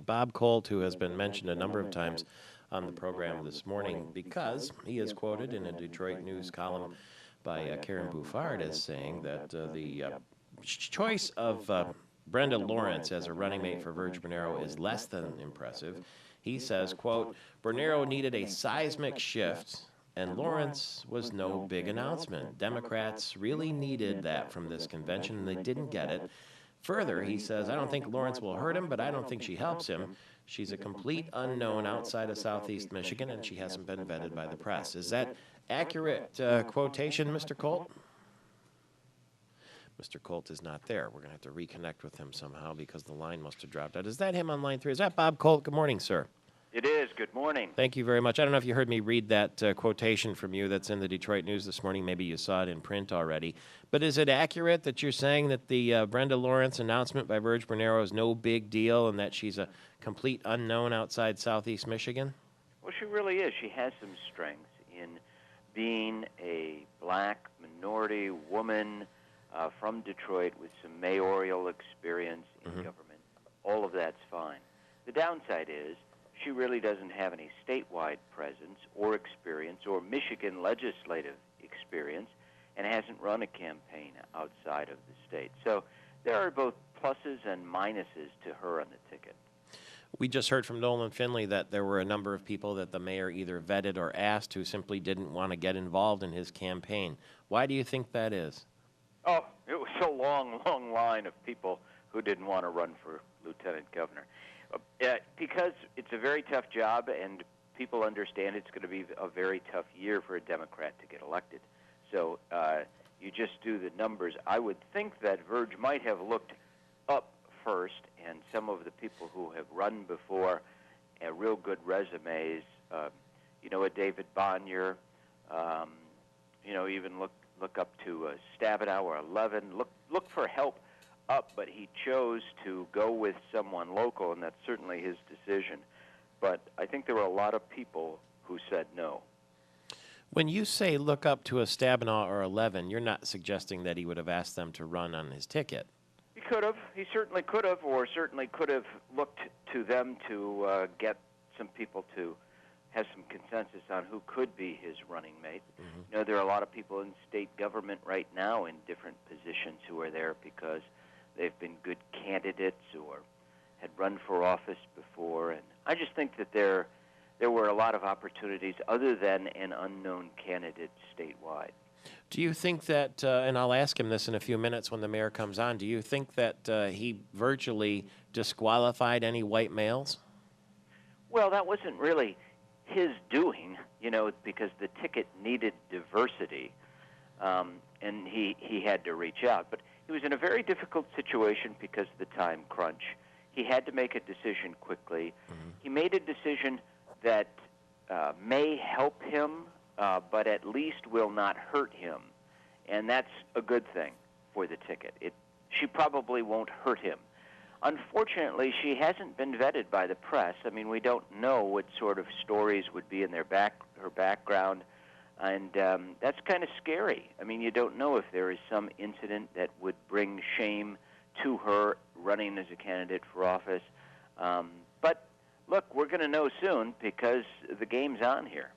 Bob Kolt, who has been mentioned a number of times on the program this morning because he is quoted in a Detroit News column by Karen Bouffard as saying that the choice of Brenda Lawrence as a running mate for Virg Bernero is less than impressive. He says, quote, Bernero needed a seismic shift, and Lawrence was no big announcement. Democrats really needed that from this convention, and they didn't get it. Further, he says, I don't think Lawrence will hurt him, but I don't think she helps him. She's a complete unknown outside of Southeast Michigan, and she hasn't been vetted by the press. Is that accurate quotation, Mr. Kolt? Mr. Kolt is not there. We're going to have to reconnect with him somehow because the line must have dropped out. Is that him on line 3? Is that Bob Kolt? Good morning, sir. It is. Good morning. Thank you very much. I don't know if you heard me read that quotation from you that's in the Detroit News this morning. Maybe you saw it in print already. But is it accurate that you're saying that the Brenda Lawrence announcement by Virg Bernero is no big deal and that she's a complete unknown outside Southeast Michigan? Well, she really is. She has some strengths in being a black minority woman from Detroit with some mayoral experience in government. All of that's fine. The downside is she really doesn't have any statewide presence or experience or Michigan legislative experience and hasn't run a campaign outside of the state. So there are both pluses and minuses to her on the ticket. We just heard from Nolan Finley that there were a number of people that the mayor either vetted or asked who simply didn't want to get involved in his campaign. Why do you think that is? Oh, it was a long, long line of people who didn't want to run for lieutenant governor. Because it's a very tough job, and people understand it's going to be a very tough year for a Democrat to get elected. So you just do the numbers. I would think that Virg might have looked up first, and some of the people who have run before real good resumes, a David Bonnier, even look up to Stabenow or 11, look for help up, but he chose to go with someone local, and that's certainly his decision. But I think there were a lot of people who said no. When you say look up to a Stabenow or 11, you're not suggesting that he would have asked them to run on his ticket. He could have. He certainly could have, or certainly could have looked to them to get some people to have some consensus on who could be his running mate. There are a lot of people in state government right now in different positions who are there because they've been good candidates or had run for office before. And I just think that there were a lot of opportunities other than an unknown candidate statewide. Do you think that, and I'll ask him this in a few minutes when the mayor comes on, do you think that he virtually disqualified any white males? Well, that wasn't really his doing, because the ticket needed diversity, and he had to reach out. But he was in a very difficult situation because of the time crunch. He had to make a decision quickly. He made a decision that may help him, but at least will not hurt him. And that's a good thing for the ticket. She probably won't hurt him. Unfortunately, she hasn't been vetted by the press. I mean, we don't know what sort of stories would be in her background, and that's kind of scary. I mean, you don't know if there is some incident that would bring shame to her running as a candidate for office. But look, we're going to know soon because the game's on here.